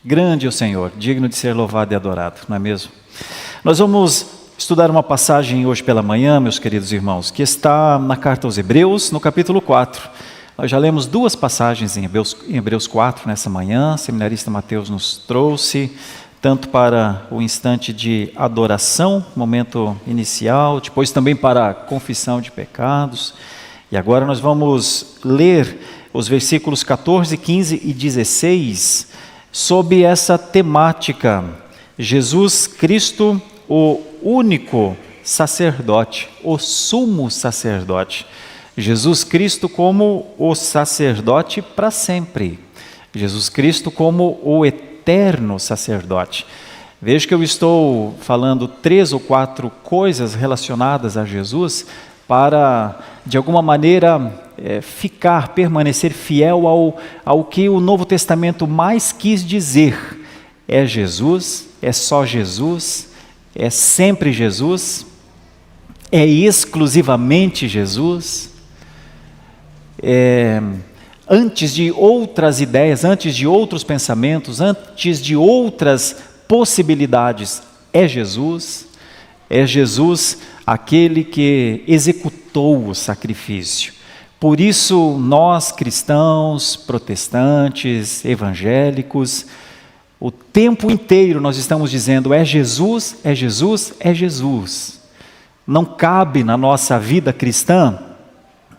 Grande é o Senhor, digno de ser louvado e adorado, não é mesmo? Nós vamos estudar uma passagem hoje pela manhã, meus queridos irmãos, que está na carta aos Hebreus, no capítulo 4. Nós já lemos duas passagens em Hebreus 4 nessa manhã. O seminarista Mateus nos trouxe, tanto para o instante de adoração, momento inicial, depois também para a confissão de pecados. E agora nós vamos ler os versículos 14, 15 e 16, sob essa temática: Jesus Cristo, o único sacerdote, o sumo sacerdote. Jesus Cristo como o sacerdote para sempre. Jesus Cristo como o eterno sacerdote. Veja que eu estou falando 3 ou 4 coisas relacionadas a Jesus para, de alguma maneira, permanecer fiel ao que o Novo Testamento mais quis dizer. É Jesus, é só Jesus, é sempre Jesus, é exclusivamente Jesus. Antes de outras ideias, antes de outros pensamentos, antes de outras possibilidades, é Jesus aquele que executou o sacrifício. Por isso, nós cristãos, protestantes, evangélicos, o tempo inteiro nós estamos dizendo: é Jesus, é Jesus, é Jesus. Não cabe na nossa vida cristã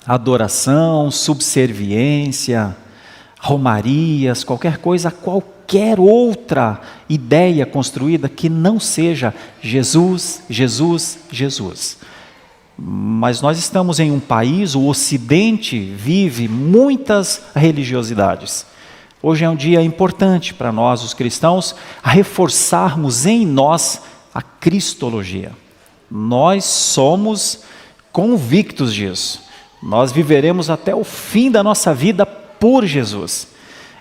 adoração, subserviência, romarias, qualquer coisa, qualquer outra ideia construída que não seja Jesus, Jesus, Jesus. Mas nós estamos em um país, o Ocidente vive muitas religiosidades. Hoje é um dia importante para nós, os cristãos, reforçarmos em nós a cristologia. Nós somos convictos disso. Nós viveremos até o fim da nossa vida por Jesus.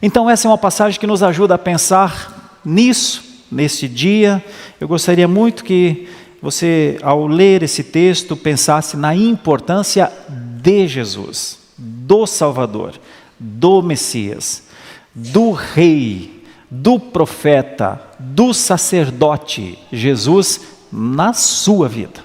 Então essa é uma passagem que nos ajuda a pensar nisso, nesse dia. Eu gostaria muito que você, ao ler esse texto, pensasse na importância de Jesus, do Salvador, do Messias, do Rei, do profeta, do sacerdote, Jesus na sua vida.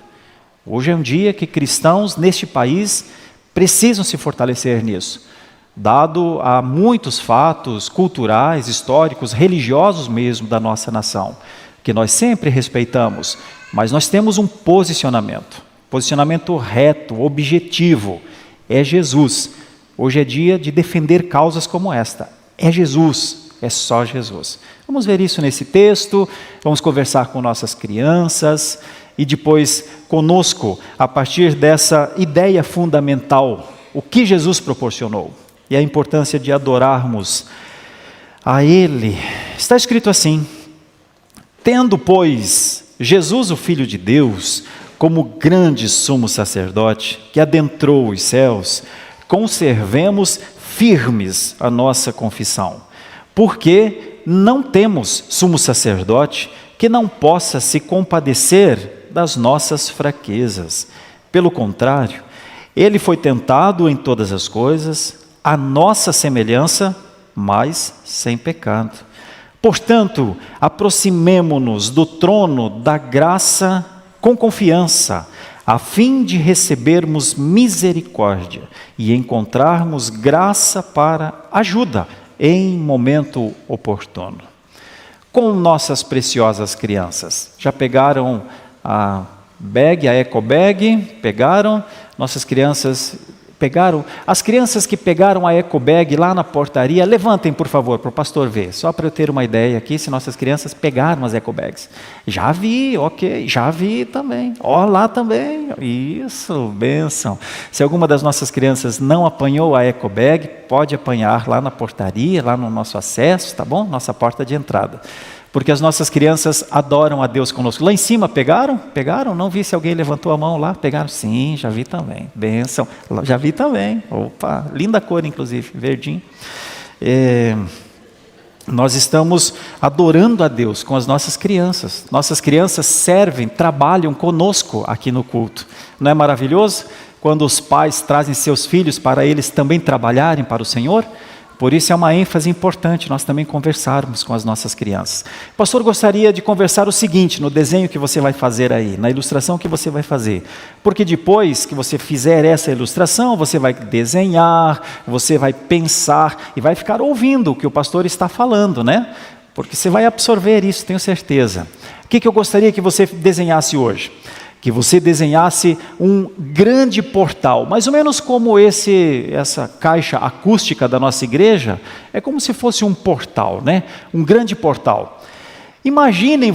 Hoje é um dia que cristãos neste país precisam se fortalecer nisso, dado a muitos fatos culturais, históricos, religiosos mesmo da nossa nação, que nós sempre respeitamos, mas nós temos um posicionamento reto, objetivo, é Jesus. Hoje é dia de defender causas como esta, é Jesus, é só Jesus. Vamos ver isso nesse texto, vamos conversar com nossas crianças, e depois conosco, a partir dessa ideia fundamental, o que Jesus proporcionou, e a importância de adorarmos a Ele. Está escrito assim: tendo, pois, Jesus, o Filho de Deus, como grande sumo sacerdote, que adentrou os céus, conservemos firmes a nossa confissão, porque não temos sumo sacerdote que não possa se compadecer das nossas fraquezas. Pelo contrário, ele foi tentado em todas as coisas, à nossa semelhança, mas sem pecado. Portanto, aproximemo-nos do trono da graça com confiança, a fim de recebermos misericórdia e encontrarmos graça para ajuda em momento oportuno. Com nossas preciosas crianças, já pegaram a eco bag, pegaram? Nossas crianças pegaram? As crianças que pegaram a eco bag lá na portaria, levantem por favor, para o pastor ver, só para eu ter uma ideia aqui, se nossas crianças pegaram as eco bags. Já vi, ok, já vi também, ó lá também, isso, bênção. Se alguma das nossas crianças não apanhou a eco bag, pode apanhar lá na portaria, lá no nosso acesso, tá bom? Nossa porta de entrada. Porque as nossas crianças adoram a Deus conosco. Lá em cima pegaram? Pegaram? Não vi se alguém levantou a mão lá. Pegaram? Sim, já vi também. Bênção. Já vi também. Opa, linda cor inclusive, verdinho. Nós estamos adorando a Deus com as nossas crianças. Nossas crianças servem, trabalham conosco aqui no culto. Não é maravilhoso? Quando os pais trazem seus filhos para eles também trabalharem para o Senhor. Por isso é uma ênfase importante nós também conversarmos com as nossas crianças. O pastor gostaria de conversar o seguinte, no desenho que você vai fazer aí, na ilustração que você vai fazer. Porque depois que você fizer essa ilustração, você vai desenhar, você vai pensar e vai ficar ouvindo o que o pastor está falando, né? Porque você vai absorver isso, tenho certeza. O que eu gostaria que você desenhasse hoje? Que você desenhasse um grande portal, mais ou menos como essa caixa acústica da nossa igreja, é como se fosse um portal, né? Um grande portal. Imaginem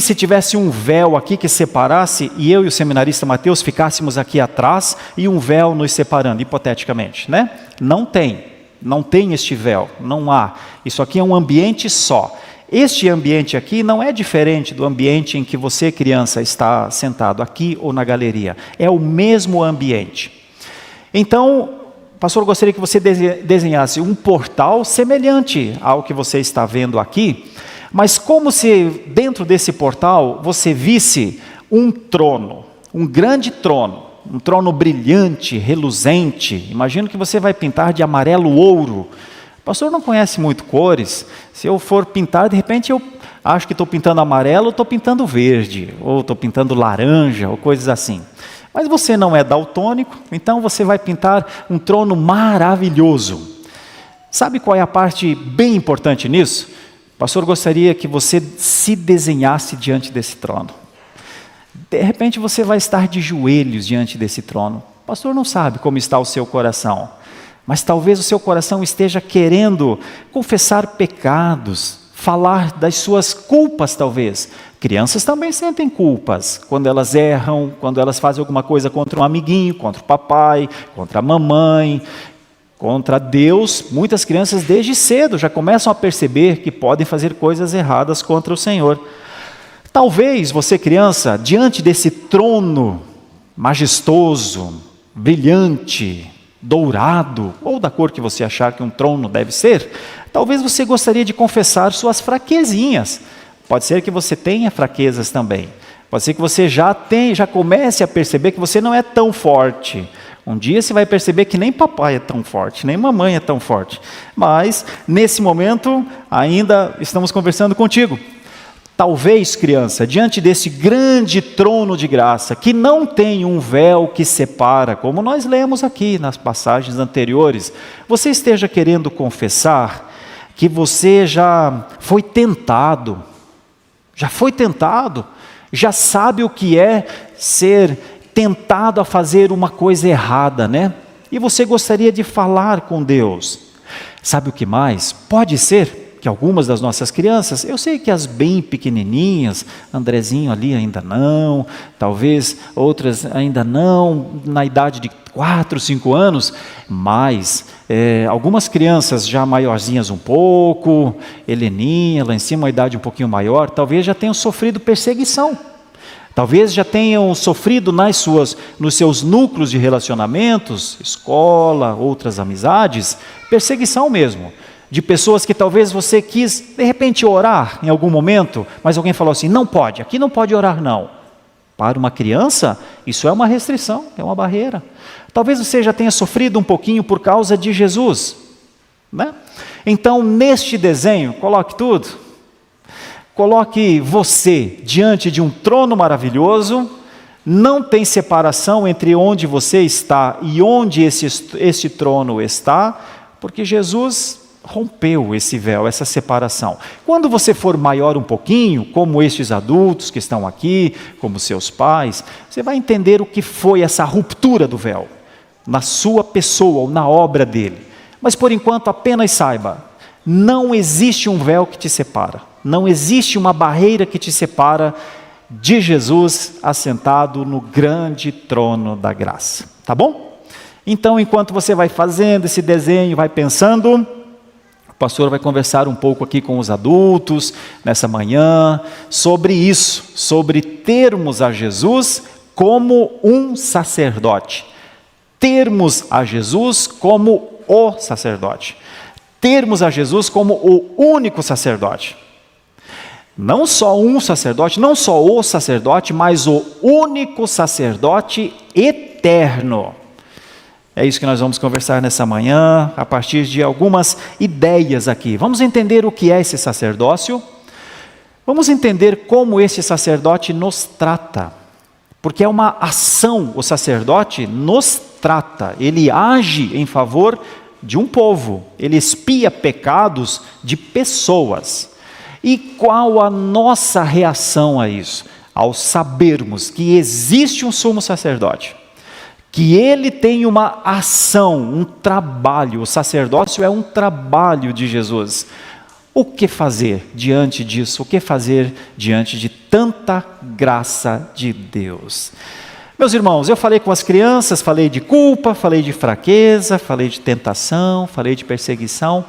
se tivesse um véu aqui que separasse, e eu e o seminarista Mateus ficássemos aqui atrás, e um véu nos separando, hipoteticamente, né? Não tem este véu, não há. Isso aqui é um ambiente só. Este ambiente aqui não é diferente do ambiente em que você, criança, está sentado aqui ou na galeria. É o mesmo ambiente. Então, pastor, gostaria que você desenhasse um portal semelhante ao que você está vendo aqui, mas como se dentro desse portal você visse um trono, um grande trono, um trono brilhante, reluzente. Imagino que você vai pintar de amarelo ouro. O pastor não conhece muito cores. Se eu for pintar, de repente eu acho que estou pintando amarelo, ou estou pintando verde, ou estou pintando laranja, ou coisas assim. Mas você não é daltônico, então você vai pintar um trono maravilhoso. Sabe qual é a parte bem importante nisso? O pastor gostaria que você se desenhasse diante desse trono. De repente você vai estar de joelhos diante desse trono. O pastor não sabe como está o seu coração. Mas talvez o seu coração esteja querendo confessar pecados, falar das suas culpas talvez. Crianças também sentem culpas quando elas erram, quando elas fazem alguma coisa contra um amiguinho, contra o papai, contra a mamãe, contra Deus. Muitas crianças desde cedo já começam a perceber que podem fazer coisas erradas contra o Senhor. Talvez você, criança, diante desse trono majestoso, brilhante, dourado, ou da cor que você achar que um trono deve ser, talvez você gostaria de confessar suas fraquezinhas. Pode ser que você tenha fraquezas também. Pode ser que você já comece a perceber que você não é tão forte. Um dia você vai perceber que nem papai é tão forte, nem mamãe é tão forte. Mas, nesse momento, ainda estamos conversando contigo. Talvez, criança, diante desse grande trono de graça, que não tem um véu que separa, como nós lemos aqui nas passagens anteriores, você esteja querendo confessar que você já foi tentado, já sabe o que é ser tentado a fazer uma coisa errada, né? E você gostaria de falar com Deus. Sabe o que mais? Pode ser que algumas das nossas crianças, eu sei que as bem pequenininhas, Andrezinho ali ainda não, talvez outras ainda não, na idade de 4, 5 anos, mas algumas crianças já maiorzinhas um pouco, Heleninha lá em cima, uma idade um pouquinho maior, talvez já tenham sofrido perseguição. Talvez já tenham sofrido nos seus núcleos de relacionamentos, escola, outras amizades, perseguição mesmo. De pessoas que talvez você quis, de repente, orar em algum momento, mas alguém falou assim, não pode, aqui não pode orar não. Para uma criança, isso é uma restrição, é uma barreira. Talvez você já tenha sofrido um pouquinho por causa de Jesus, né? Então, neste desenho, coloque tudo. Coloque você diante de um trono maravilhoso, não tem separação entre onde você está e onde esse trono está, porque Jesus rompeu esse véu, essa separação. Quando você for maior um pouquinho, como estes adultos que estão aqui, como seus pais, você vai entender o que foi essa ruptura do véu, na sua pessoa ou na obra dele. Mas por enquanto apenas saiba, não existe um véu que te separa, não existe uma barreira que te separa de Jesus assentado no grande trono da graça, tá bom? Então, enquanto você vai fazendo esse desenho, vai pensando, o pastor vai conversar um pouco aqui com os adultos, nessa manhã, sobre isso, sobre termos a Jesus como um sacerdote. Termos a Jesus como o sacerdote. Termos a Jesus como o único sacerdote. Não só um sacerdote, não só o sacerdote, mas o único sacerdote eterno. É isso que nós vamos conversar nessa manhã, a partir de algumas ideias aqui. Vamos entender o que é esse sacerdócio. Vamos entender como esse sacerdote nos trata. Porque é uma ação, o sacerdote nos trata. Ele age em favor de um povo. Ele expia pecados de pessoas. E qual a nossa reação a isso? Ao sabermos que existe um sumo sacerdote, que ele tem uma ação, um trabalho, o sacerdócio é um trabalho de Jesus. O que fazer diante disso? O que fazer diante de tanta graça de Deus? Meus irmãos, eu falei com as crianças, falei de culpa, falei de fraqueza, falei de tentação, falei de perseguição.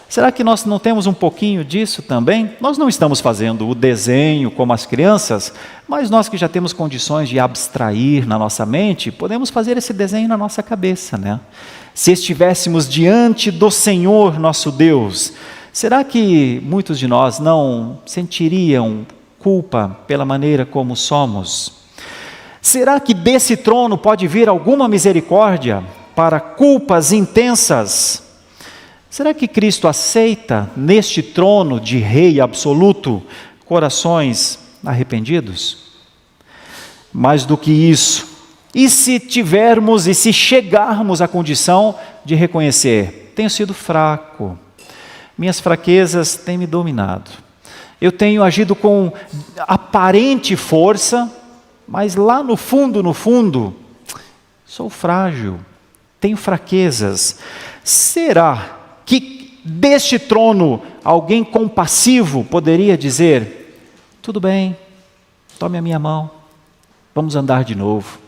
Será que nós não temos um pouquinho disso também? Nós não estamos fazendo o desenho como as crianças, mas nós que já temos condições de abstrair na nossa mente, podemos fazer esse desenho na nossa cabeça, né? Se estivéssemos diante do Senhor nosso Deus, será que muitos de nós não sentiriam culpa pela maneira como somos? Será que desse trono pode vir alguma misericórdia para culpas intensas? Será que Cristo aceita neste trono de Rei absoluto corações arrependidos? Mais do que isso, e se tivermos e se chegarmos à condição de reconhecer, tenho sido fraco, minhas fraquezas têm me dominado, eu tenho agido com aparente força, mas lá no fundo, sou frágil, tenho fraquezas. Será que deste trono alguém compassivo poderia dizer: tudo bem, tome a minha mão, vamos andar de novo?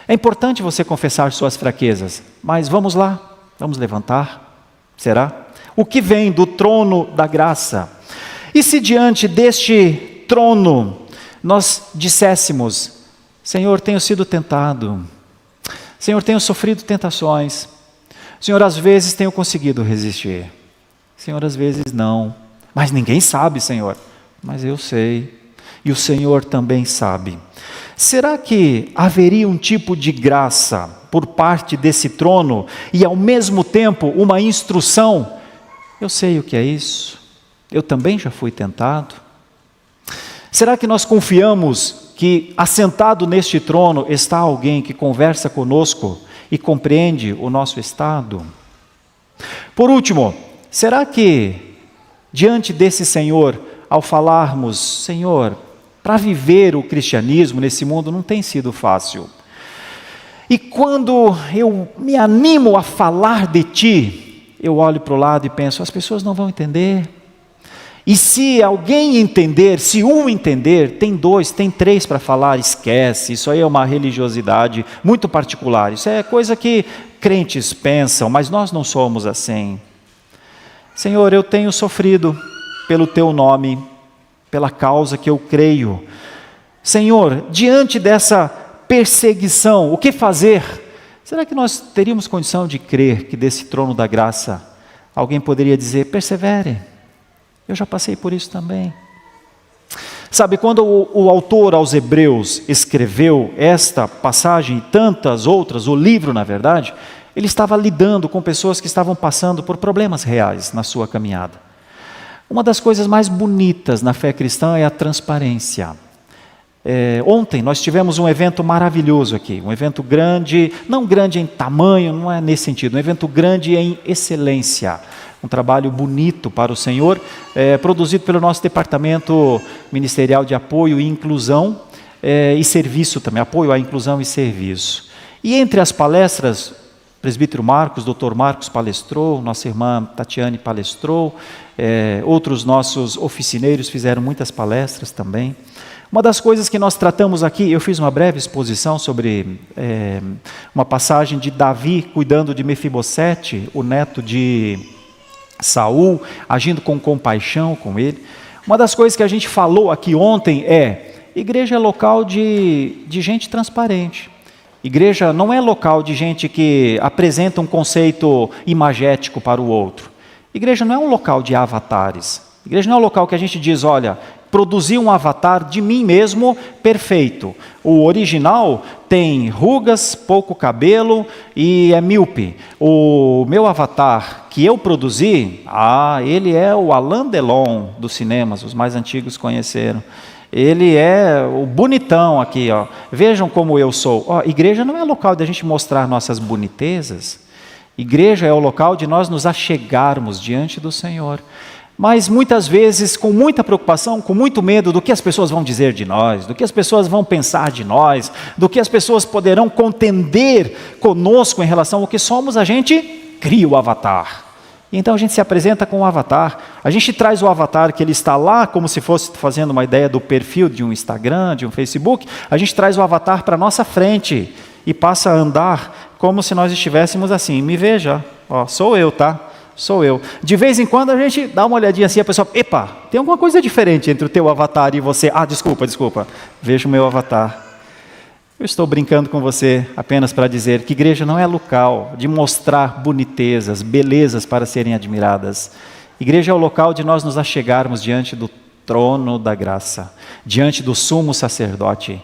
É importante você confessar suas fraquezas, mas vamos lá, vamos levantar, será? O que vem do trono da graça? E se diante deste trono nós disséssemos: Senhor, tenho sido tentado, Senhor, tenho sofrido tentações, Senhor, às vezes tenho conseguido resistir, Senhor, às vezes não, mas ninguém sabe, Senhor, mas eu sei, e o Senhor também sabe. Será que haveria um tipo de graça por parte desse trono e ao mesmo tempo uma instrução? Eu sei o que é isso, eu também já fui tentado. Será que nós confiamos que assentado neste trono está alguém que conversa conosco e compreende o nosso estado? Por último, será que diante desse Senhor, ao falarmos: Senhor, para viver o cristianismo nesse mundo não tem sido fácil, e quando eu me animo a falar de Ti, eu olho para o lado e penso: as pessoas não vão entender, e se alguém entender, se um entender, tem dois, tem três para falar, esquece, isso aí é uma religiosidade muito particular, isso é coisa que crentes pensam, mas nós não somos assim. Senhor, eu tenho sofrido pelo Teu nome, pela causa que eu creio. Senhor, diante dessa perseguição, o que fazer? Será que nós teríamos condição de crer que desse trono da graça alguém poderia dizer: persevere, eu já passei por isso também? Sabe, quando o autor aos Hebreus escreveu esta passagem e tantas outras, o livro na verdade, ele estava lidando com pessoas que estavam passando por problemas reais na sua caminhada. Uma das coisas mais bonitas na fé cristã é a transparência. Ontem nós tivemos um evento maravilhoso aqui, um evento grande, não grande em tamanho, não é nesse sentido, um evento grande em excelência, um trabalho bonito para o Senhor, produzido pelo nosso departamento ministerial de apoio e inclusão e serviço também, apoio à inclusão e serviço. E entre as palestras, o presbítero Marcos, doutor Marcos palestrou, nossa irmã Tatiane palestrou, outros nossos oficineiros fizeram muitas palestras também. Uma das coisas que nós tratamos aqui, eu fiz uma breve exposição sobre uma passagem de Davi cuidando de Mefibosete, o neto de Saul, agindo com compaixão com ele. Uma das coisas que a gente falou aqui ontem igreja é local de gente transparente. Igreja não é local de gente que apresenta um conceito imagético para o outro. Igreja não é um local de avatares. Igreja não é um local que a gente diz: olha, produzir um avatar de mim mesmo perfeito. O original tem rugas, pouco cabelo e é míope. O meu avatar que eu produzi, ele é o Alain Delon dos cinemas, os mais antigos conheceram. Ele é o bonitão aqui, ó. Vejam como eu sou. Igreja não é local de a gente mostrar nossas bonitezas. Igreja é o local de nós nos achegarmos diante do Senhor. Mas muitas vezes, com muita preocupação, com muito medo do que as pessoas vão dizer de nós, do que as pessoas vão pensar de nós, do que as pessoas poderão contender conosco em relação ao que somos, a gente cria o avatar. Então a gente se apresenta com o avatar, a gente traz o avatar que ele está lá, como se fosse fazendo uma ideia do perfil de um Instagram, de um Facebook, a gente traz o avatar para a nossa frente e passa a andar como se nós estivéssemos assim, me veja, sou eu, tá? Sou eu. De vez em quando a gente dá uma olhadinha assim, a pessoa, epa, tem alguma coisa diferente entre o teu avatar e você. Desculpa, veja o meu avatar. Eu estou brincando com você apenas para dizer que igreja não é local de mostrar bonitezas, belezas para serem admiradas. Igreja é o local de nós nos achegarmos diante do trono da graça, diante do sumo sacerdote.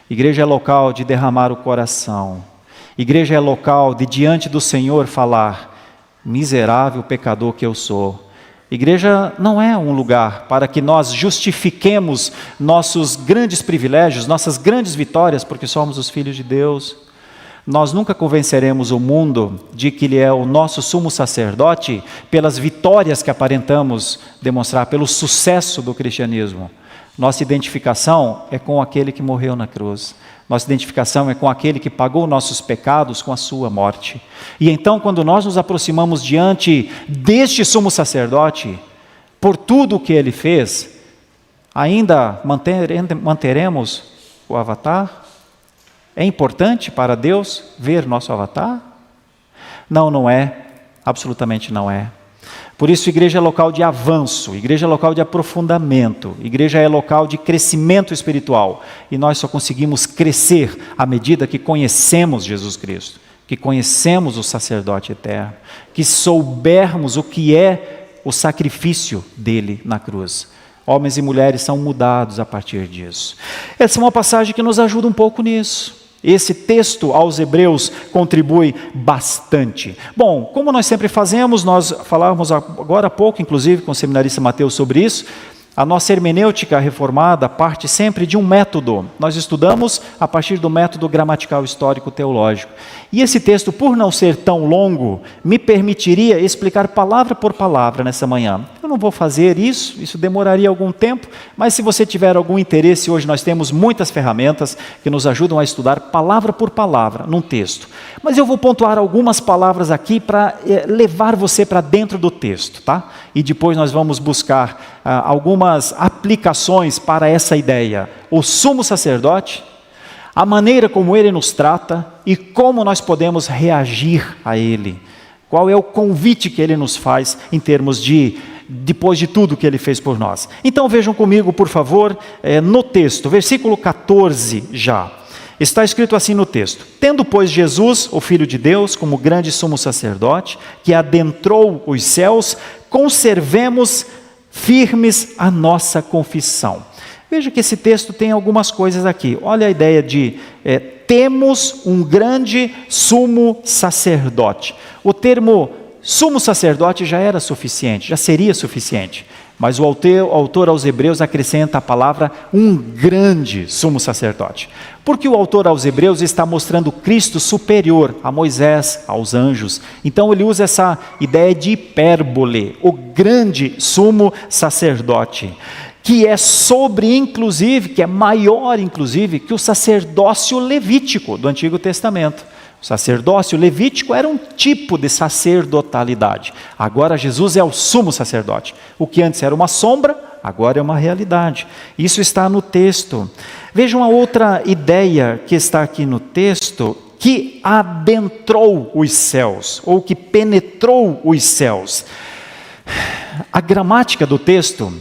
Igreja é local de derramar o coração. Igreja é local de diante do Senhor falar, miserável pecador que eu sou. Igreja não é um lugar para que nós justifiquemos nossos grandes privilégios, nossas grandes vitórias, porque somos os filhos de Deus. Nós nunca convenceremos o mundo de que Ele é o nosso sumo sacerdote pelas vitórias que aparentamos demonstrar, pelo sucesso do cristianismo. Nossa identificação é com aquele que morreu na cruz. Nossa identificação é com aquele que pagou nossos pecados com a sua morte. E então, quando nós nos aproximamos diante deste sumo sacerdote, por tudo o que ele fez, ainda manteremos o avatar? É importante para Deus ver nosso avatar? Não, não é. Absolutamente não é. Por isso, igreja é local de avanço, igreja é local de aprofundamento, igreja é local de crescimento espiritual. E nós só conseguimos crescer à medida que conhecemos Jesus Cristo, que conhecemos o sacerdote eterno, que soubermos o que é o sacrifício dele na cruz. Homens e mulheres são mudados a partir disso. Essa é uma passagem que nos ajuda um pouco nisso. Esse texto aos Hebreus contribui bastante. Bom, como nós sempre fazemos, nós falávamos agora há pouco, inclusive com o seminarista Mateus sobre isso, a nossa hermenêutica reformada parte sempre de um método. Nós estudamos a partir do método gramatical histórico teológico. E esse texto, por não ser tão longo, me permitiria explicar palavra por palavra nessa manhã. Eu não vou fazer isso demoraria algum tempo, mas se você tiver algum interesse, hoje nós temos muitas ferramentas que nos ajudam a estudar palavra por palavra num texto. Mas eu vou pontuar algumas palavras aqui para levar você para dentro do texto, tá? E depois nós vamos buscar algumas aplicações para essa ideia. O sumo sacerdote, a maneira como ele nos trata e como nós podemos reagir a ele. Qual é o convite que ele nos faz em termos de, depois de tudo que ele fez por nós. Então vejam comigo, por favor, no texto, versículo 14 já. Está escrito assim no texto: tendo, pois, Jesus, o Filho de Deus, como grande sumo sacerdote, que adentrou os céus, conservemos firmes a nossa confissão. Veja que esse texto tem algumas coisas aqui. Olha a ideia de temos um grande sumo sacerdote. O termo sumo sacerdote já era suficiente, já seria suficiente. Mas o autor aos Hebreus acrescenta a palavra um grande sumo sacerdote. Porque o autor aos Hebreus está mostrando Cristo superior a Moisés, aos anjos. Então ele usa essa ideia de hipérbole, o grande sumo sacerdote, que é que é maior inclusive que o sacerdócio levítico do Antigo Testamento. O sacerdócio levítico era um tipo de sacerdotalidade. Agora Jesus é o sumo sacerdote. O que antes era uma sombra, agora é uma realidade. Isso está no texto. Vejam a outra ideia que está aqui no texto, que adentrou os céus, ou que penetrou os céus. A gramática do texto,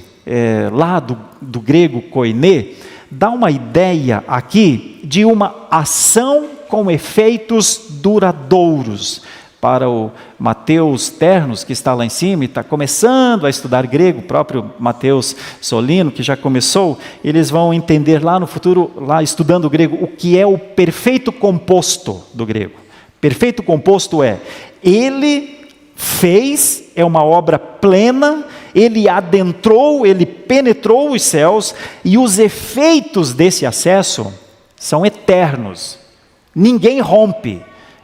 lá do grego koiné, dá uma ideia aqui de uma ação com efeitos duradouros. para o Mateus Ternos, que está lá em cima e está começando a estudar grego, o próprio Mateus Solino, que já começou, eles vão entender lá no futuro, lá estudando o grego, o que é o perfeito composto do grego. Perfeito composto ele fez, é uma obra plena, ele adentrou, ele penetrou os céus, e os efeitos desse acesso são eternos. Ninguém rompe.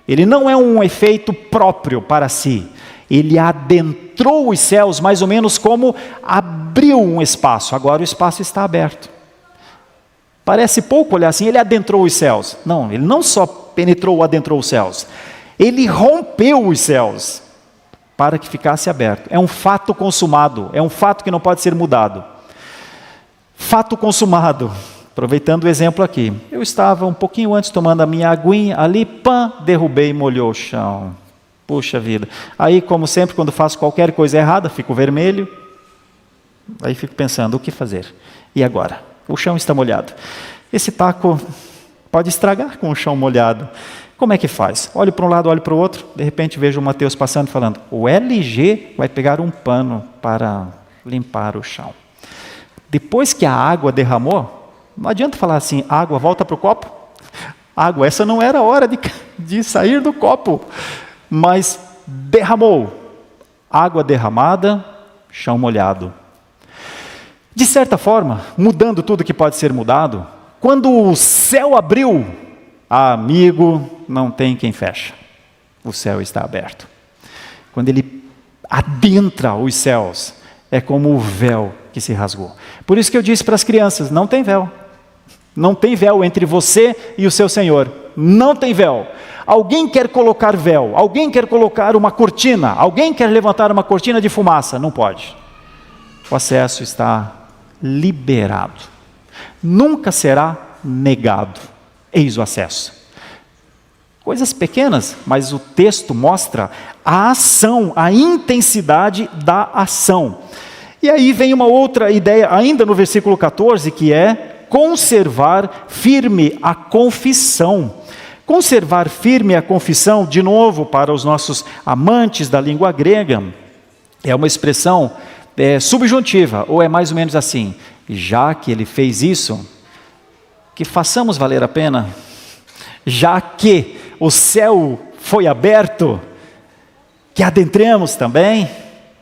Ele não é um efeito próprio para si. Ele adentrou os céus mais ou menos como abriu um espaço. Agora o espaço está aberto. Parece pouco olhar assim, ele adentrou os céus. Não, ele não só penetrou ou adentrou os céus. Ele rompeu os céus para que ficasse aberto. É um fato consumado, é um fato que não pode ser mudado. Fato consumado. Aproveitando o exemplo aqui, eu estava um pouquinho antes tomando a minha aguinha, ali, derrubei e molhou o chão. Puxa vida. Aí, como sempre, quando faço qualquer coisa errada, fico vermelho. Aí fico pensando, o que fazer? E agora? O chão está molhado. Esse taco pode estragar com o chão molhado. Como é que faz? Olho para um lado, olho para o outro, de repente vejo o Mateus passando e falando, o LG vai pegar um pano para limpar o chão. Depois que a água derramou, não adianta falar assim, água, volta para o copo. Água, essa não era a hora de sair do copo. Mas derramou. Água derramada, chão molhado. De certa forma, mudando tudo que pode ser mudado, quando o céu abriu, amigo, não tem quem fecha. O céu está aberto. Quando ele adentra os céus, é como o véu que se rasgou. Por isso que eu disse para as crianças, não tem véu. Não tem véu entre você e o seu Senhor. Não tem véu. Alguém quer colocar véu, alguém quer colocar uma cortina, alguém quer levantar uma cortina de fumaça. Não pode. O acesso está liberado. Nunca será negado. Eis o acesso. Coisas pequenas, mas o texto mostra a ação, a intensidade da ação. E aí vem uma outra ideia, ainda no versículo 14, que é conservar firme a confissão. Conservar firme a confissão, de novo, para os nossos amantes da língua grega, é uma expressão subjuntiva, ou é mais ou menos assim, já que ele fez isso, que façamos valer a pena, já que o céu foi aberto, que adentremos também,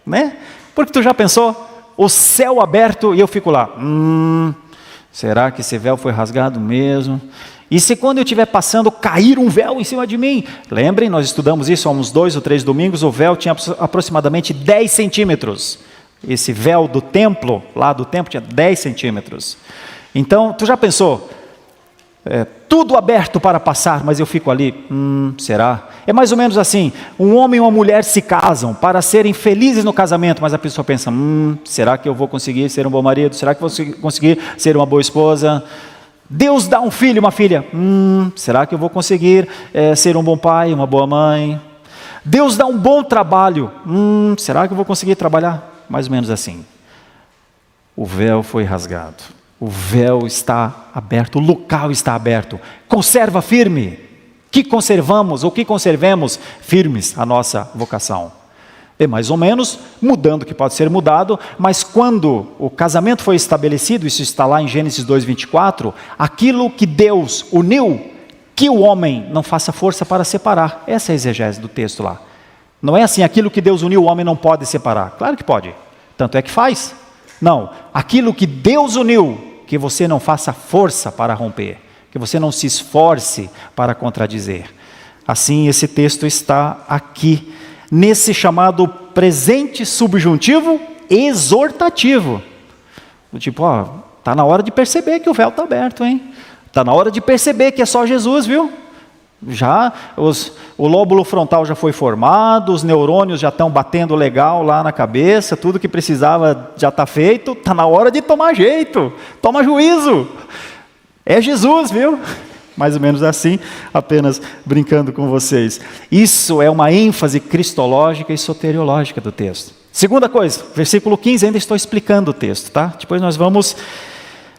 né? Porque tu já pensou, o céu aberto e eu fico lá, será que esse véu foi rasgado mesmo? E se quando eu estiver passando, cair um véu em cima de mim? Lembrem, nós estudamos isso há uns 2 ou 3 domingos, o véu tinha aproximadamente 10 centímetros. Esse véu do templo, lá do templo, tinha 10 centímetros. Então, tu já pensou? Tudo aberto para passar, mas eu fico ali, será? É mais ou menos assim, um homem e uma mulher se casam para serem felizes no casamento, mas a pessoa pensa, será que eu vou conseguir ser um bom marido? Será que vou conseguir ser uma boa esposa? Deus dá um filho e uma filha, será que eu vou conseguir ser um bom pai, uma boa mãe? Deus dá um bom trabalho, será que eu vou conseguir trabalhar? Mais ou menos assim. O véu foi rasgado. O véu está aberto, o local está aberto. Conserva firme. Que conservamos ou que conservemos firmes a nossa vocação. É mais ou menos mudando o que pode ser mudado, mas quando o casamento foi estabelecido, isso está lá em Gênesis 2:24, aquilo que Deus uniu, que o homem não faça força para separar. Essa é a exegese do texto lá. Não é assim, aquilo que Deus uniu, o homem não pode separar. Claro que pode, tanto é que faz. Não, aquilo que Deus uniu, que você não faça força para romper, que você não se esforce para contradizer. Assim, esse texto está aqui, nesse chamado presente subjuntivo exortativo. Tipo, está na hora de perceber que o véu está aberto, hein? Está na hora de perceber que é só Jesus, viu? Já o lóbulo frontal já foi formado, os neurônios já estão batendo legal lá na cabeça, tudo que precisava já está feito, está na hora de tomar jeito, toma juízo, é Jesus, viu? Mais ou menos assim, apenas brincando com vocês. Isso é uma ênfase cristológica e soteriológica do texto. Segunda coisa, versículo 15, ainda estou explicando o texto, tá? Depois nós vamos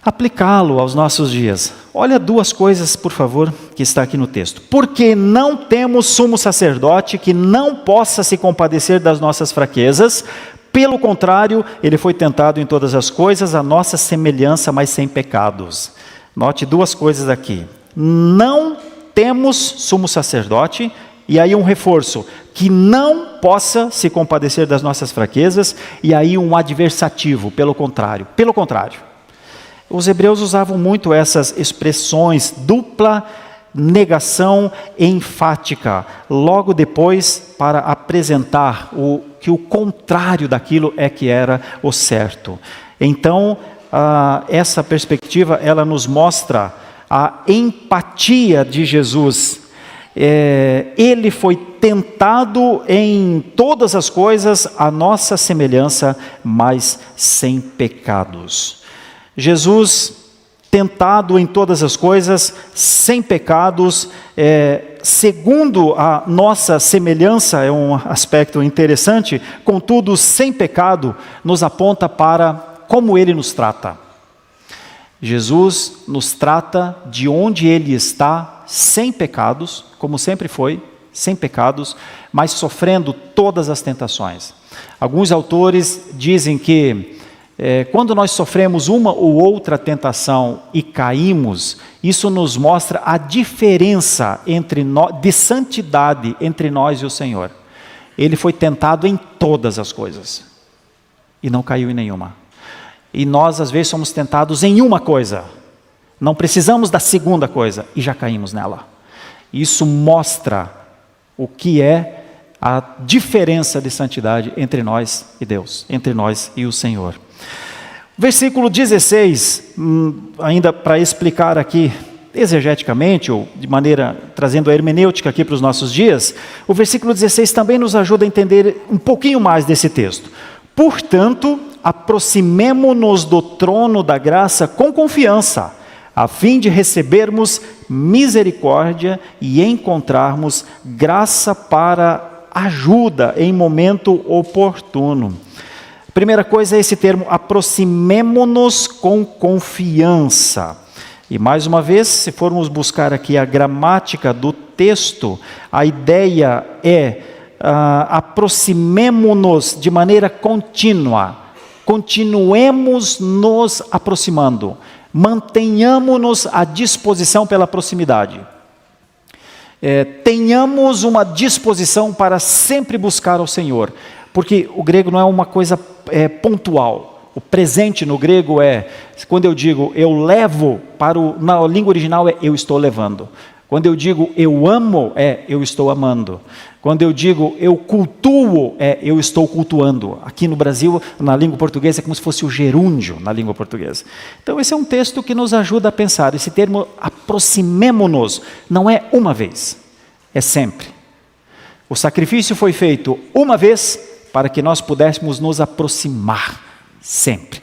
aplicá-lo aos nossos dias. Olha duas coisas, por favor, que está aqui no texto. Porque não temos sumo sacerdote que não possa se compadecer das nossas fraquezas, pelo contrário, ele foi tentado em todas as coisas, a nossa semelhança, mas sem pecados. Note duas coisas aqui. Não temos sumo sacerdote, e aí um reforço, que não possa se compadecer das nossas fraquezas, e aí um adversativo, pelo contrário. Pelo contrário. Os hebreus usavam muito essas expressões, dupla negação enfática, logo depois para apresentar que o contrário daquilo é que era o certo. Então, essa perspectiva, ela nos mostra a empatia de Jesus. Ele foi tentado em todas as coisas, a nossa semelhança, mas sem pecados. Jesus, tentado em todas as coisas, sem pecados, segundo a nossa semelhança, é um aspecto interessante, contudo, sem pecado, nos aponta para como Ele nos trata. Jesus nos trata de onde Ele está, sem pecados, como sempre foi, sem pecados, mas sofrendo todas as tentações. Alguns autores dizem que quando nós sofremos uma ou outra tentação e caímos, isso nos mostra a diferença de santidade entre nós e o Senhor. Ele foi tentado em todas as coisas e não caiu em nenhuma. E nós às vezes somos tentados em uma coisa, não precisamos da segunda coisa e já caímos nela. Isso mostra o que é a diferença de santidade entre nós e Deus, entre nós e o Senhor. Versículo 16, ainda para explicar aqui exegeticamente, ou de maneira, trazendo a hermenêutica aqui para os nossos dias, o versículo 16 também nos ajuda a entender um pouquinho mais desse texto. Portanto, aproximemo-nos do trono da graça com confiança, a fim de recebermos misericórdia e encontrarmos graça para ajuda em momento oportuno. Primeira coisa é esse termo, aproximemo-nos com confiança. E mais uma vez, se formos buscar aqui a gramática do texto, a ideia é aproximemo-nos de maneira contínua, continuemos nos aproximando, mantenhamos-nos à disposição pela proximidade. Tenhamos uma disposição para sempre buscar ao Senhor, porque o grego não é uma coisa pontual. O presente no grego quando eu digo eu levo, na língua original eu estou levando. Quando eu digo eu amo, eu estou amando. Quando eu digo eu cultuo, eu estou cultuando. Aqui no Brasil, na língua portuguesa, é como se fosse o gerúndio na língua portuguesa. Então esse é um texto que nos ajuda a pensar. Esse termo aproximemo-nos não é uma vez, é sempre. O sacrifício foi feito uma vez para que nós pudéssemos nos aproximar sempre.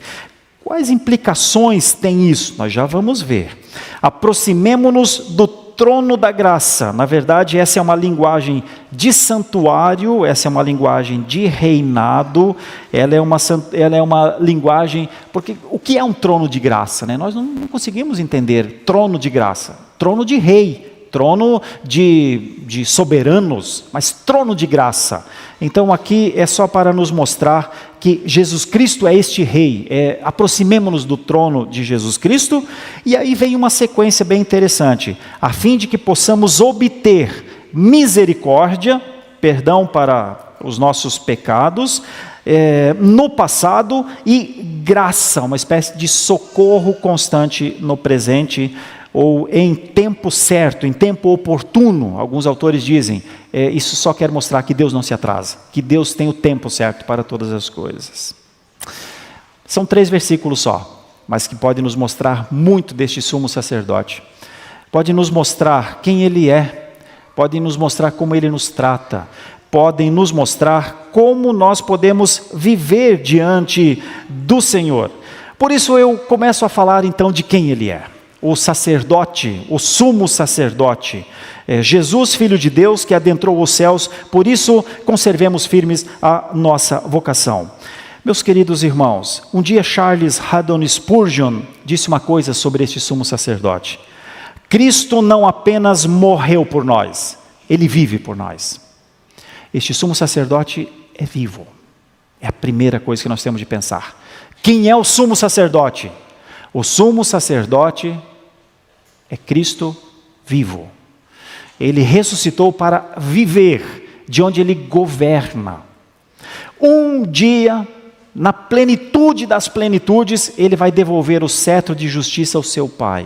Quais implicações tem isso? Nós já vamos ver. Aproximemo-nos do trono da graça. Na verdade, essa é uma linguagem de santuário, essa é uma linguagem de reinado, ela é uma linguagem... Porque o que é um trono de graça? Né? Nós não conseguimos entender trono de graça. Trono de rei, trono de soberanos, mas trono de graça. Então aqui é só para nos mostrar que Jesus Cristo é este rei. Aproximemo-nos do trono de Jesus Cristo, e aí vem uma sequência bem interessante, a fim de que possamos obter misericórdia, perdão para os nossos pecados, no passado, e graça, uma espécie de socorro constante no presente, ou em tempo certo, em tempo oportuno. Alguns autores dizem, isso só quer mostrar que Deus não se atrasa, que Deus tem o tempo certo para todas as coisas. São 3 versículos só, mas que podem nos mostrar muito deste sumo sacerdote. Podem nos mostrar quem Ele é, podem nos mostrar como Ele nos trata, podem nos mostrar como nós podemos viver diante do Senhor. Por isso eu começo a falar então de quem Ele é. O sacerdote, o sumo sacerdote, Jesus, Filho de Deus, que adentrou os céus, por isso conservemos firmes a nossa vocação. Meus queridos irmãos, um dia Charles Haddon Spurgeon disse uma coisa sobre este sumo sacerdote. Cristo não apenas morreu por nós, Ele vive por nós. Este sumo sacerdote é vivo. É a primeira coisa que nós temos de pensar. Quem é o sumo sacerdote? O sumo sacerdote é Cristo vivo. Ele ressuscitou para viver de onde Ele governa. Um dia, na plenitude das plenitudes, Ele vai devolver o cetro de justiça ao seu Pai.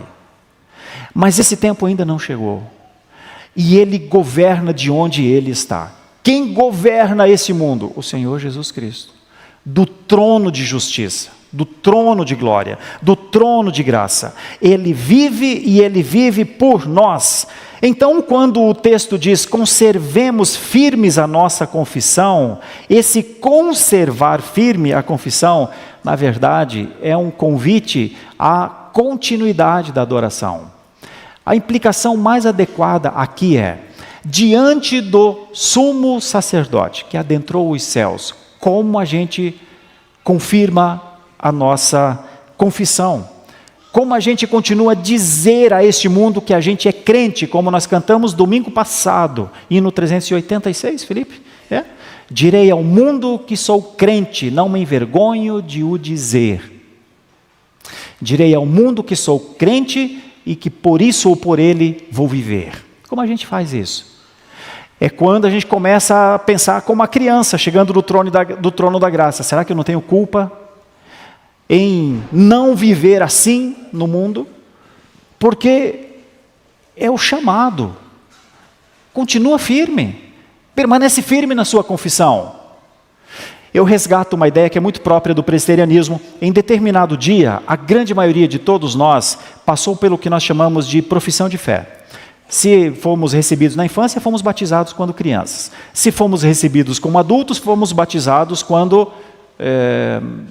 Mas esse tempo ainda não chegou. E Ele governa de onde Ele está. Quem governa esse mundo? O Senhor Jesus Cristo. Do trono de justiça, do trono de glória, do trono de graça. Ele vive e Ele vive por nós. Então, quando o texto diz, conservemos firmes a nossa confissão, esse conservar firme a confissão, na verdade, é um convite à continuidade da adoração. A implicação mais adequada aqui é, diante do sumo sacerdote que adentrou os céus, como a gente confirma a nossa confissão? Como a gente continua a dizer a este mundo que a gente é crente, como nós cantamos domingo passado, hino 386, Felipe? Direi ao mundo que sou crente, não me envergonho de o dizer. Direi ao mundo que sou crente e que por isso ou por ele vou viver. Como a gente faz isso? É quando a gente começa a pensar como a criança chegando do trono da graça. Será que eu não tenho culpa em não viver assim no mundo? Porque é o chamado. Continua firme. Permanece firme na sua confissão. Eu resgato uma ideia que é muito própria do presbiterianismo. Em determinado dia, a grande maioria de todos nós passou pelo que nós chamamos de profissão de fé. Se fomos recebidos na infância, fomos batizados quando crianças. Se fomos recebidos como adultos, fomos batizados quando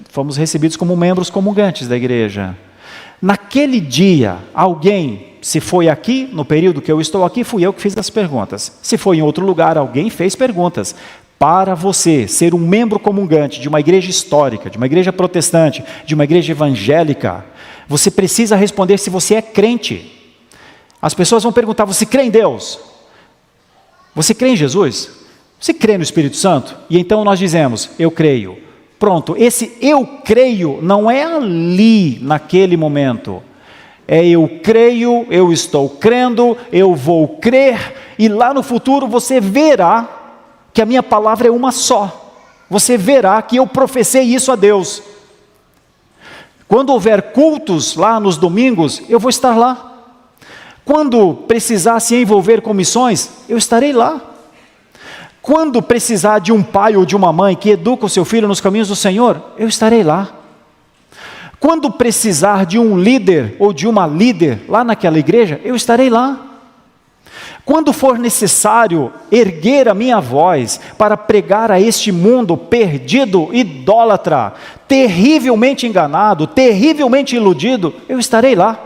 fomos recebidos como membros comungantes da igreja. Naquele dia, alguém, se foi aqui, no período que eu estou aqui, fui eu que fiz as perguntas. Se foi em outro lugar, alguém fez perguntas. Para você ser um membro comungante de uma igreja histórica, de uma igreja protestante, de uma igreja evangélica, você precisa responder se você é crente. As pessoas vão perguntar, você crê em Deus? Você crê em Jesus? Você crê no Espírito Santo? E então nós dizemos, eu creio. Pronto, esse eu creio não é ali, naquele momento. É eu creio, eu estou crendo, eu vou crer, e lá no futuro você verá que a minha palavra é uma só. Você verá que eu professei isso a Deus. Quando houver cultos lá nos domingos, eu vou estar lá. Quando precisar se envolver com missões, eu estarei lá. Quando precisar de um pai ou de uma mãe que educa o seu filho nos caminhos do Senhor, eu estarei lá. Quando precisar de um líder ou de uma líder lá naquela igreja, eu estarei lá. Quando for necessário erguer a minha voz para pregar a este mundo perdido, idólatra, terrivelmente enganado, terrivelmente iludido, eu estarei lá.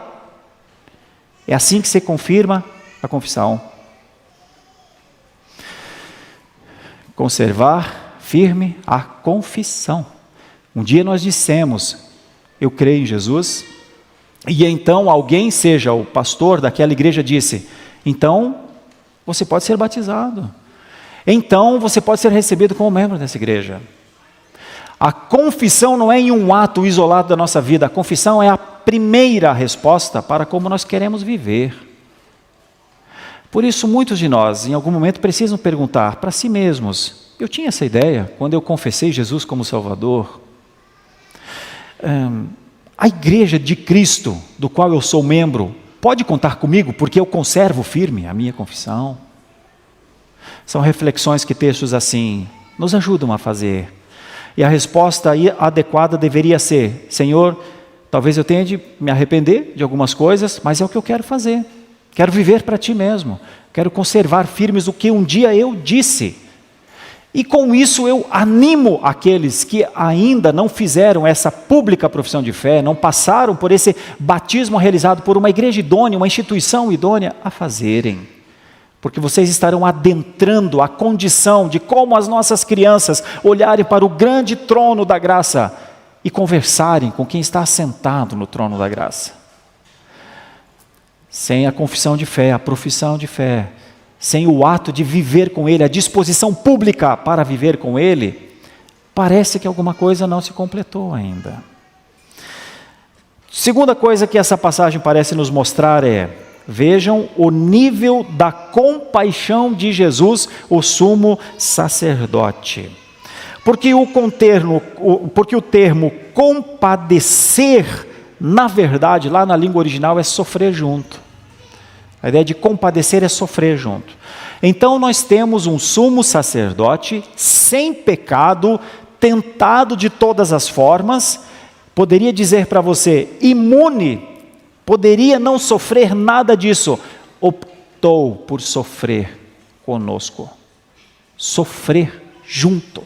É assim que se confirma a confissão. Conservar firme a confissão. Um dia nós dissemos, eu creio em Jesus, e então alguém, seja o pastor daquela igreja, disse, então você pode ser batizado. Então você pode ser recebido como membro dessa igreja. A confissão não é em um ato isolado da nossa vida, a confissão é a primeira resposta para como nós queremos viver. Por isso muitos de nós, em algum momento, precisam perguntar para si mesmos, eu tinha essa ideia quando eu confessei Jesus como Salvador? A igreja de Cristo, do qual eu sou membro, pode contar comigo porque eu conservo firme a minha confissão? São reflexões que textos assim nos ajudam a fazer. E a resposta adequada deveria ser, Senhor, talvez eu tenha de me arrepender de algumas coisas, mas é o que eu quero fazer. Quero viver para Ti mesmo. Quero conservar firmes o que um dia eu disse. E com isso eu animo aqueles que ainda não fizeram essa pública profissão de fé, não passaram por esse batismo realizado por uma igreja idônea, uma instituição idônea, a fazerem. porque vocês estarão adentrando a condição de como as nossas crianças olharem para o grande trono da graça e conversarem com quem está assentado no trono da graça. Sem a confissão de fé, a profissão de fé, sem o ato de viver com Ele, a disposição pública para viver com Ele, parece que alguma coisa não se completou ainda. Segunda coisa que essa passagem parece nos mostrar é: vejam o nível da compaixão de Jesus, o sumo sacerdote. Porque o termo compadecer, na verdade, lá na língua original é sofrer junto. A ideia de compadecer é sofrer junto. Então nós temos um sumo sacerdote sem pecado, tentado de todas as formas, poderia dizer para você, imune, poderia não sofrer nada disso, optou por sofrer conosco, sofrer junto.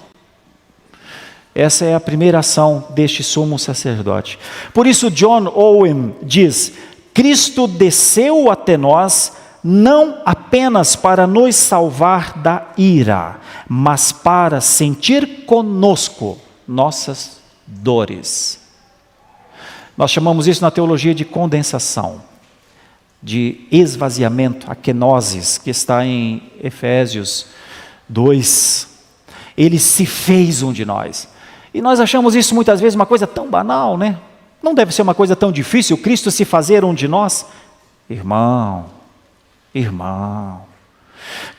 Essa é a primeira ação deste sumo sacerdote. Por isso John Owen diz: Cristo desceu até nós não apenas para nos salvar da ira, mas para sentir conosco nossas dores. Nós chamamos isso na teologia de condensação, de esvaziamento, a kenosis, que está em Efésios 2. Ele se fez um de nós. E nós achamos isso muitas vezes uma coisa tão banal, né? Não deve ser uma coisa tão difícil, Cristo se fazer um de nós. Irmão,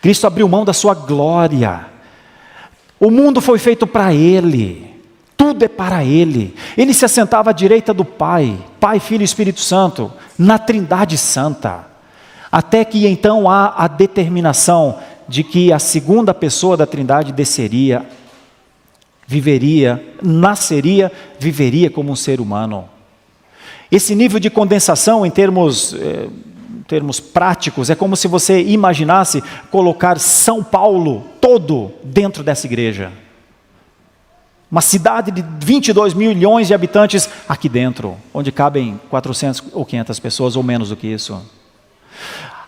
Cristo abriu mão da sua glória. O mundo foi feito para Ele. Tudo é para Ele. Ele se assentava à direita do Pai, Pai, Filho e Espírito Santo, na Trindade Santa. Até que então há a determinação de que a segunda pessoa da Trindade desceria, nasceria, viveria como um ser humano. Esse nível de condensação em termos práticos é como se você imaginasse colocar São Paulo todo dentro dessa igreja. Uma cidade de 22 milhões de habitantes aqui dentro, onde cabem 400 ou 500 pessoas ou menos do que isso.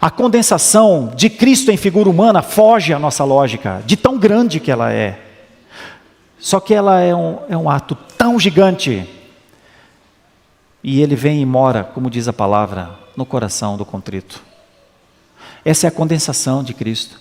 A condensação de Cristo em figura humana foge à nossa lógica, de tão grande que ela é. Só que ela é um ato tão gigante. E Ele vem e mora, como diz a palavra, no coração do contrito. Essa é a condensação de Cristo.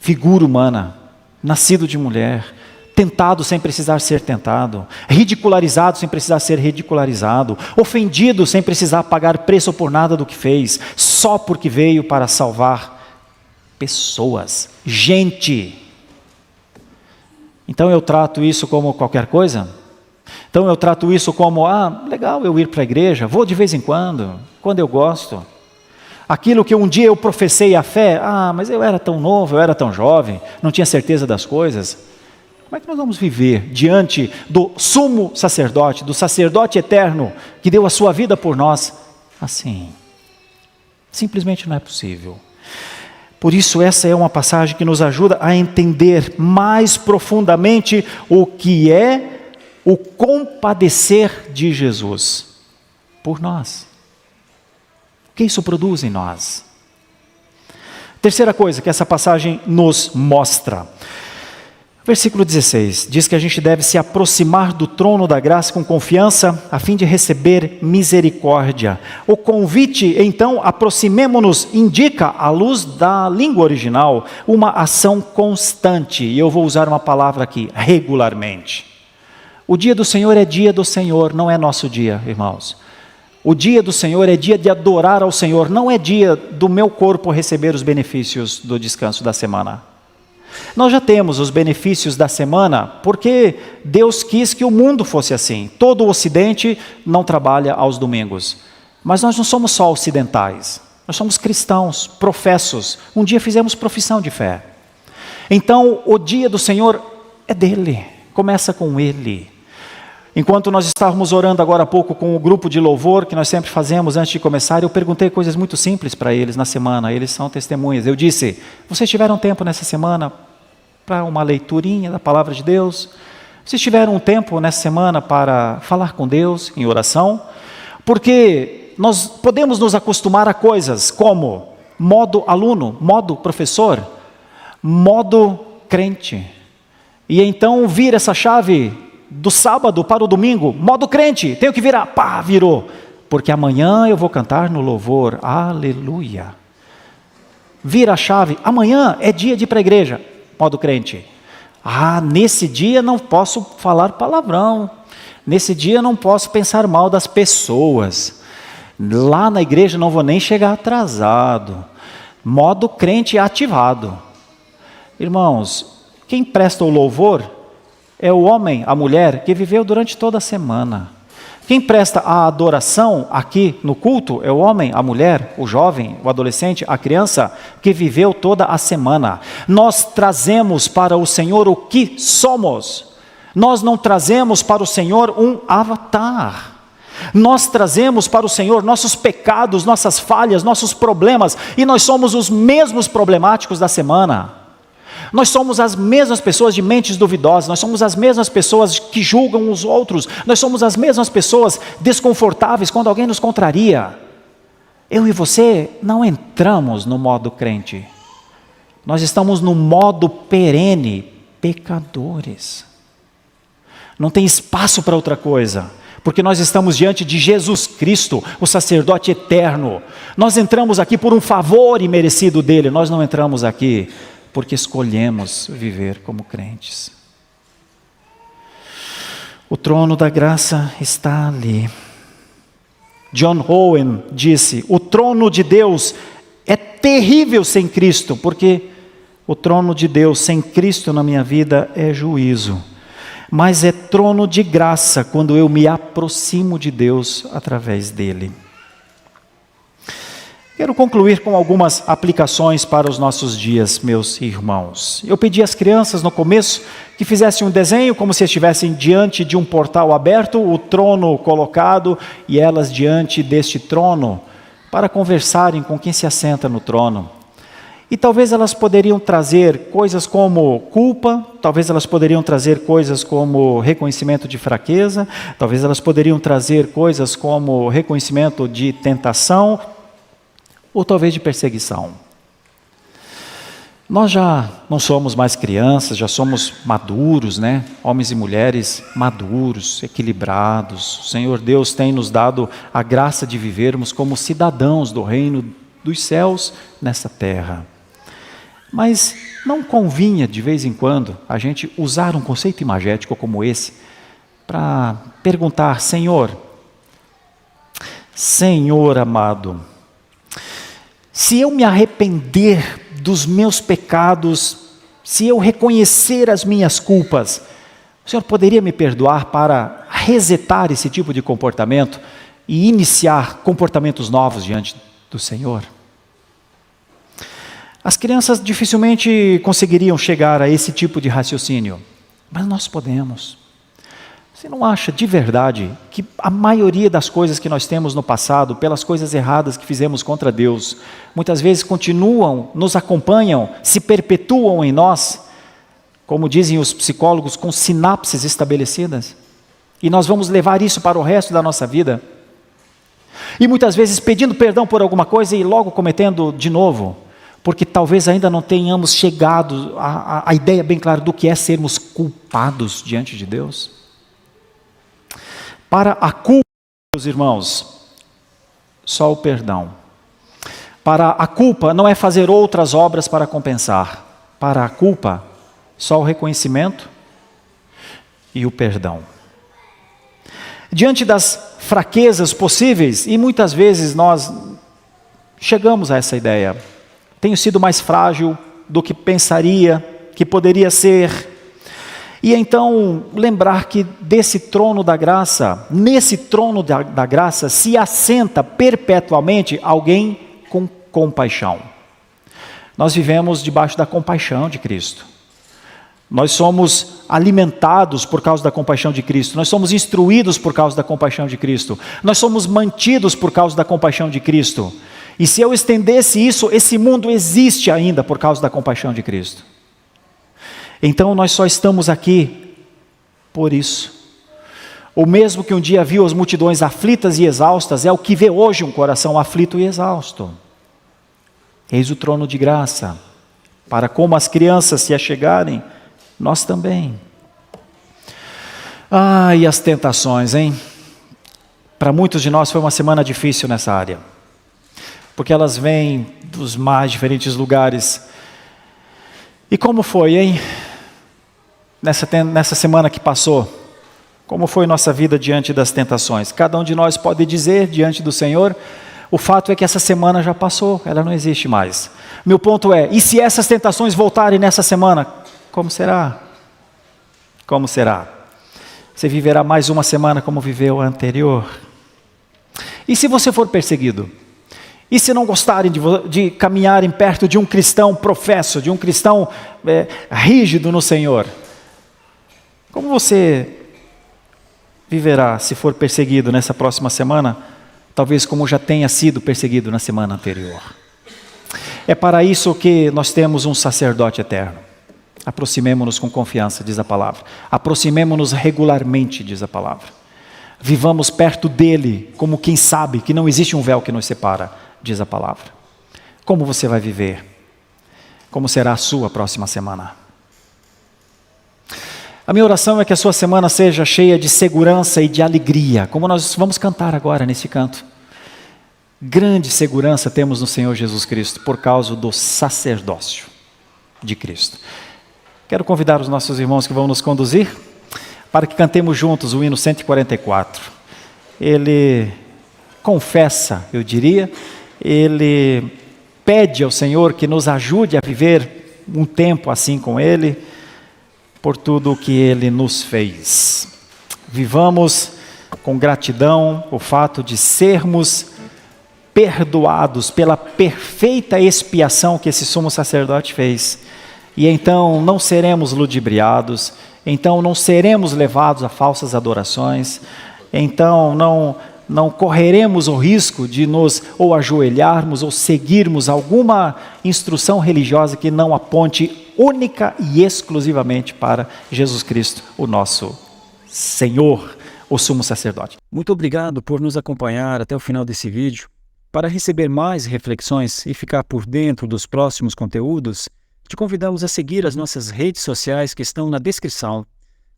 Figura humana, nascido de mulher, tentado sem precisar ser tentado, ridicularizado sem precisar ser ridicularizado, ofendido sem precisar pagar preço por nada do que fez, só porque veio para salvar pessoas, gente. Então eu trato isso como qualquer coisa? Então eu trato isso como, legal eu ir para a igreja, vou de vez em quando eu gosto. Aquilo que um dia eu professei a fé, mas eu era tão novo, eu era tão jovem, não tinha certeza das coisas. Como é que nós vamos viver diante do sumo sacerdote, do sacerdote eterno, que deu a sua vida por nós, assim? Simplesmente não é possível. Por isso essa é uma passagem que nos ajuda a entender mais profundamente o que é o compadecer de Jesus por nós. O que isso produz em nós? Terceira coisa que essa passagem nos mostra. Versículo 16, diz que a gente deve se aproximar do trono da graça com confiança, a fim de receber misericórdia. O convite, então, aproximemo-nos, indica, à luz da língua original, uma ação constante, e eu vou usar uma palavra aqui, regularmente. O dia do Senhor é dia do Senhor, não é nosso dia, irmãos. O dia do Senhor é dia de adorar ao Senhor, não é dia do meu corpo receber os benefícios do descanso da semana. Nós já temos os benefícios da semana, porque Deus quis que o mundo fosse assim. Todo o Ocidente não trabalha aos domingos. Mas nós não somos só ocidentais, nós somos cristãos, professos. Um dia fizemos profissão de fé. Então, o dia do Senhor é dele, começa com Ele. Enquanto nós estávamos orando agora há pouco com o grupo de louvor, que nós sempre fazemos antes de começar, eu perguntei coisas muito simples para eles na semana, eles são testemunhas. Eu disse, vocês tiveram tempo nessa semana para uma leiturinha da palavra de Deus? Vocês tiveram um tempo nessa semana para falar com Deus em oração? Porque nós podemos nos acostumar a coisas como modo aluno, modo professor, modo crente. E então vira essa chave do sábado para o domingo, modo crente, tenho que virar, pá, virou. Porque amanhã eu vou cantar no louvor, aleluia. Vira a chave, amanhã é dia de ir para a igreja, modo crente. Nesse dia não posso falar palavrão, nesse dia não posso pensar mal das pessoas, lá na igreja não vou nem chegar atrasado, modo crente ativado. Irmãos, quem presta o louvor é o homem, a mulher que viveu durante toda a semana. Quem presta a adoração aqui no culto é o homem, a mulher, o jovem, o adolescente, a criança que viveu toda a semana. Nós trazemos para o Senhor o que somos. Nós não trazemos para o Senhor um avatar. Nós trazemos para o Senhor nossos pecados, nossas falhas, nossos problemas, e nós somos os mesmos problemáticos da semana. Nós somos as mesmas pessoas de mentes duvidosas, nós somos as mesmas pessoas que julgam os outros, nós somos as mesmas pessoas desconfortáveis quando alguém nos contraria. Eu e você não entramos no modo crente, nós estamos no modo perene, pecadores. Não tem espaço para outra coisa, porque nós estamos diante de Jesus Cristo, o sacerdote eterno. Nós entramos aqui por um favor imerecido dele, nós não entramos aqui porque escolhemos viver como crentes. O trono da graça está ali. John Owen disse: o trono de Deus é terrível sem Cristo, porque o trono de Deus sem Cristo na minha vida é juízo. Mas é trono de graça quando eu me aproximo de Deus através dele. Quero concluir com algumas aplicações para os nossos dias, meus irmãos. Eu pedi às crianças no começo que fizessem um desenho como se estivessem diante de um portal aberto, o trono colocado e elas diante deste trono, para conversarem com quem se assenta no trono. E talvez elas poderiam trazer coisas como culpa, talvez elas poderiam trazer coisas como reconhecimento de fraqueza, talvez elas poderiam trazer coisas como reconhecimento de tentação, ou talvez de perseguição. Nós já não somos mais crianças, já somos maduros, né? Homens e mulheres maduros, equilibrados. O Senhor Deus tem nos dado a graça de vivermos como cidadãos do reino dos céus nessa terra. Mas não convinha, de vez em quando, a gente usar um conceito imagético como esse para perguntar: Senhor amado, se eu me arrepender dos meus pecados, se eu reconhecer as minhas culpas, o Senhor poderia me perdoar para resetar esse tipo de comportamento e iniciar comportamentos novos diante do Senhor? As crianças dificilmente conseguiriam chegar a esse tipo de raciocínio, mas nós podemos. Você não acha de verdade que a maioria das coisas que nós temos no passado, pelas coisas erradas que fizemos contra Deus, muitas vezes continuam, nos acompanham, se perpetuam em nós, como dizem os psicólogos, com sinapses estabelecidas? E nós vamos levar isso para o resto da nossa vida. E muitas vezes pedindo perdão por alguma coisa e logo cometendo de novo, porque talvez ainda não tenhamos chegado à ideia bem clara do que é sermos culpados diante de Deus. Para a culpa, meus irmãos, só o perdão. Para a culpa não é fazer outras obras para compensar. Para a culpa, só o reconhecimento e o perdão. Diante das fraquezas possíveis, e muitas vezes nós chegamos a essa ideia: tenho sido mais frágil do que pensaria que poderia ser. E então lembrar que desse trono da graça, nesse trono da graça se assenta perpetuamente alguém com compaixão. Nós vivemos debaixo da compaixão de Cristo. Nós somos alimentados por causa da compaixão de Cristo. Nós somos instruídos por causa da compaixão de Cristo. Nós somos mantidos por causa da compaixão de Cristo. E se eu estendesse isso, esse mundo existe ainda por causa da compaixão de Cristo. Então nós só estamos aqui por isso. O mesmo que um dia viu as multidões aflitas e exaustas é o que vê hoje um coração aflito e exausto. Eis o trono de graça, para como as crianças se achegarem, nós também. E as tentações, hein? Para muitos de nós foi uma semana difícil nessa área, porque elas vêm dos mais diferentes lugares. E como foi, hein? Nessa semana que passou, como foi nossa vida diante das tentações? Cada um de nós pode dizer diante do Senhor, o fato é que essa semana já passou, ela não existe mais. Meu ponto é, e se essas tentações voltarem nessa semana, como será? Como será? Você viverá mais uma semana como viveu a anterior? E se você for perseguido? E se não gostarem de caminharem perto de um cristão professo, de um cristão rígido no Senhor? Como você viverá se for perseguido nessa próxima semana? Talvez como já tenha sido perseguido na semana anterior. É para isso que nós temos um sacerdote eterno. Aproximemo-nos com confiança, diz a palavra. Aproximemo-nos regularmente, diz a palavra. Vivamos perto dele, como quem sabe que não existe um véu que nos separa, diz a palavra. Como você vai viver? Como será a sua próxima semana? A minha oração é que a sua semana seja cheia de segurança e de alegria, como nós vamos cantar agora nesse canto. Grande segurança temos no Senhor Jesus Cristo, por causa do sacerdócio de Cristo. Quero convidar os nossos irmãos que vão nos conduzir, para que cantemos juntos o hino 144. Ele confessa, eu diria, ele pede ao Senhor que nos ajude a viver um tempo assim com Ele, por tudo o que Ele nos fez. Vivamos com gratidão o fato de sermos perdoados pela perfeita expiação que esse sumo sacerdote fez. E então não seremos ludibriados, então não seremos levados a falsas adorações, então não correremos o risco de nos ou ajoelharmos ou seguirmos alguma instrução religiosa que não aponte única e exclusivamente para Jesus Cristo, o nosso Senhor, o sumo sacerdote. Muito obrigado por nos acompanhar até o final desse vídeo. Para receber mais reflexões e ficar por dentro dos próximos conteúdos, te convidamos a seguir as nossas redes sociais que estão na descrição.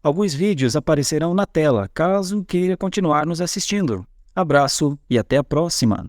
Alguns vídeos aparecerão na tela, caso queira continuar nos assistindo. Abraço e até a próxima!